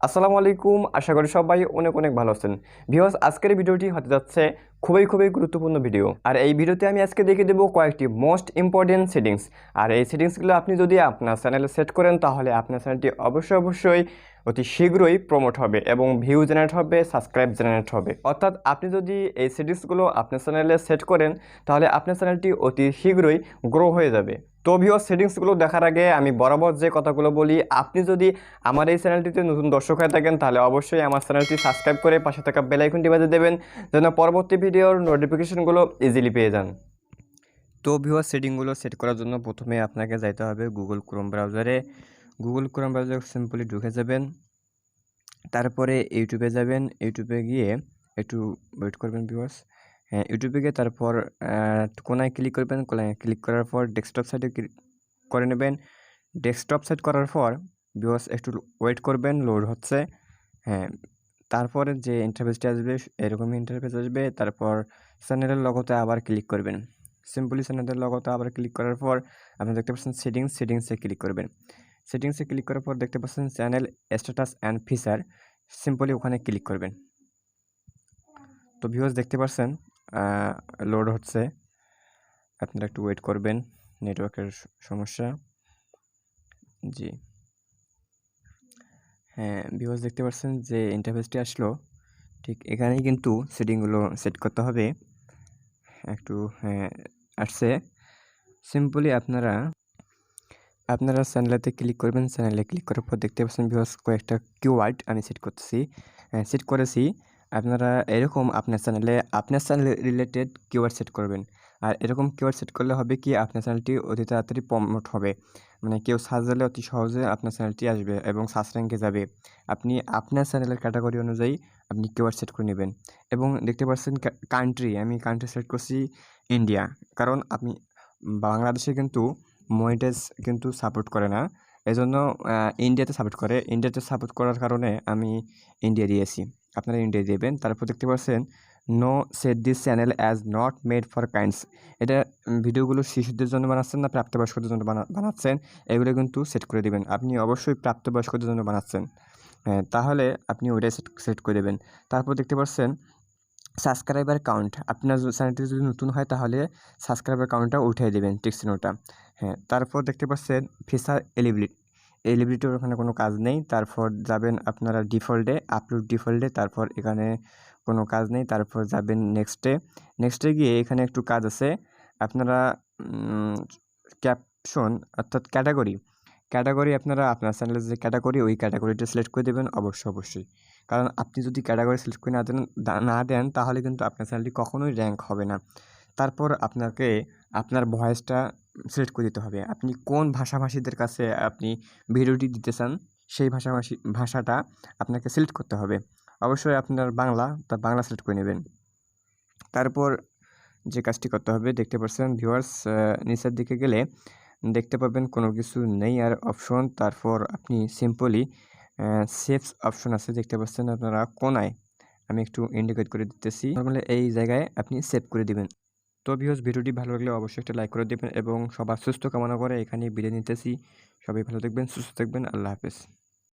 আসসালামু আলাইকুম। আশা করি সবাই অনেক অনেক ভালো আছেন। ভিউয়ার্স, আজকের ভিডিওটি হতে যাচ্ছে খুবই গুরুত্বপূর্ণ ভিডিও। আর এই ভিডিওতে আমি আজকে দেখিয়ে দেবো কয়েকটি মোস্ট ইম্পর্টেন্ট সেটিংস। আর এই সেটিংসগুলো আপনি যদি আপনার চ্যানেলে সেট করেন তাহলে আপনার চ্যানেলটি অবশ্যই অতি শীঘ্রই প্রমোট হবে এবং ভিউ জেনারেট হবে, সাবস্ক্রাইব জেনারেট হবে। অর্থাৎ আপনি যদি এই সেটিংসগুলো আপনার চ্যানেলে সেট করেন তাহলে আপনার চ্যানেলটি অতি শীঘ্রই গ্রো হয়ে যাবে। তো ভিউয়ার্স, সেটিংসগুলো দেখার আগে আমি বরাবর যে কথাগুলো বলি, আপনি যদি আমার এই চ্যানেলটিতে নতুন দর্শক হয়ে থাকেন তাহলে অবশ্যই আমার চ্যানেলটি সাবস্ক্রাইব করে পাশে থাকা বেল আইকনটি বাজিয়ে দেবেন যেন পরবর্তী ভিডিওর নোটিফিকেশনগুলো ইজিলি পেয়ে যান। তো ভিউয়ার, সেটিংগুলো সেট করার জন্য প্রথমে আপনাকে যাইতে হবে গুগল ক্রোম ব্রাউজারে। গুগল ক্রোম ব্রাউজারে সিম্পলি ঢুকে যাবেন, তারপরে ইউটিউবে যাবেন। ইউটিউবে গিয়ে একটু ওয়েট করবেন ভিউয়ার্স। হ্যাঁ, ইউটিউবে গিয়ে তারপর কোনায় ক্লিক করবেন। কোনায় ক্লিক করার পর ডেস্কটপ সাইটে করে নেবেন। ডেস্কটপ সেট করার পর ভিউয়ার্স একটু ওয়েট করবেন, লোড হচ্ছে। হ্যাঁ, তারপরে যে ইন্টারফেসটি আসবে এরকমই ইন্টারফেস আসবে। তারপর চ্যানেলের লগোতে আবার ক্লিক করবেন। সিম্পলি চ্যানেলের লগোতে আবার ক্লিক করার পর আপনি দেখতে পাচ্ছেন সেটিংসে ক্লিক করবেন। সেটিংসে ক্লিক করার পর দেখতে পাচ্ছেন channel status and feature, simply ওখানে ক্লিক করবেন। তো ভিউয়ার্স দেখতে পাচ্ছেন লোড হচ্ছে, আপনারা একটু ওয়েট করবেন, নেটওয়ার্কের সমস্যা। জি হ্যাঁ, ভিউয়ার্স দেখতে পাচ্ছেন যে ইন্টারফেসটি আসলো, ঠিক এখানেই কিন্তু সেটিংগুলো সেট করতে হবে। একটু হ্যাঁ আসছে। সিম্পলি আপনারা চ্যানেলেতে ক্লিক করবেন। চ্যানেলে ক্লিক করার পর দেখতে পাচ্ছেন ভিউয়ার্স কয়েকটা কিওয়ার্ড আমি সেট করেছি। আপনারা এরকম আপনার চ্যানেলে রিলেটেড কিওয়ার্ড সেট করবেন। আর এরকম কিওয়ার্ড সেট করলে হবে কি, আপনার চ্যানেলটি অতি তাড়াতাড়ি প্রমোট হবে। মানে কেউ সার্চ দিলে অতি সহজে আপনার চ্যানেলটি আসবে এবং সার্চ র্যাঙ্কে যাবে। আপনি আপনার চ্যানেলের ক্যাটাগরি অনুযায়ী আপনি কিওয়ার্ড সেট করে নেবেন। এবং দেখতে পাচ্ছেন আমি কান্ট্রি সেট করছি ইন্ডিয়া, কারণ আপনি বাংলাদেশে কিন্তু মনিটাইজ কিন্তু সাপোর্ট করে না, এজন্য ইন্ডিয়াতে সাপোর্ট করার কারণে আমি ইন্ডিয়া দিয়েছি। আপনারা ইন্ডিয়া দেবেন। তারপর দেখতে পাচ্ছেন no set this channel as not made for kids. এটা ভিডিওগুলো শিশুদের জন্য বানাচ্ছেন না প্রাপ্তবয়স্কদের জন্য বানাচ্ছেন, এগুলো কিন্তু সেট করে দেবেন। আপনি অবশ্যই প্রাপ্তবয়স্কদের জন্য বানাচ্ছেন, হ্যাঁ, তাহলে আপনি ওইটাই সেট করে দেবেন। তারপর দেখতে পাচ্ছেন সাবস্ক্রাইবার কাউন্ট, আপনার চ্যানেলটি যদি নতুন হয় তাহলে সাবস্ক্রাইবার কাউন্টটা উঠিয়ে দেবেন, টিক চিহ্নটা। হ্যাঁ, তারপর দেখতে পাচ্ছেন ফিচার এলিবিলিটির ওখানে কোনো কাজ নেই। তারপর যাবেন আপনারা আপলোড ডিফল্টে, তারপর এখানে কোনো কাজ নেই। তারপর যাবেন নেক্সটে গিয়ে এখানে একটু কাজ আছে। আপনারা ক্যাপশন অর্থাৎ ক্যাটাগরি আপনারা আপনার চ্যানেলের যে ক্যাটাগরি ওই ক্যাটাগরিটা সিলেক্ট করে দেবেন অবশ্যই। কারণ আপনি যদি ক্যাটাগরি সিলেক্ট করে না দেন তাহলে কিন্তু আপনার চ্যানেলটি কখনোই র্যাঙ্ক হবে না। তারপর আপনাকে আপনার ভয়েসটা সিলেক্ট করে দিতে হবে। আপনি কোন ভাষাভাষীদের কাছে আপনি ভিডিওটি দিতে চান সেই ভাষাটা আপনাকে সিলেক্ট করতে হবে। অবশ্যই আপনার বাংলা সিলেক্ট করে নেবেন। তারপর যে কাজটি করতে হবে দেখতে পাচ্ছেন ভিউয়ার্স, নিচের দিকে গেলে দেখতে পাবেন কোনো কিছু নেই আর অপশন। তারপর আপনি সিম্পলি সেভস অপশন আছে দেখতে পাচ্ছেন আপনারা কোনায়, আমি একটু ইন্ডিকেট করে দিতেছি। নরমালি এই জায়গায় আপনি সেভ করে দিবেন। তো ভিউয়ার্স, ভিডিওটি ভালো লাগলে অবশ্যই একটা লাইক করে দেবেন এবং সবার সুস্থ কামনা করে এখানে বিদায় নিতেছি। সবাই ভালো থাকবেন, সুস্থ থাকবেন। আল্লাহ হাফেজ।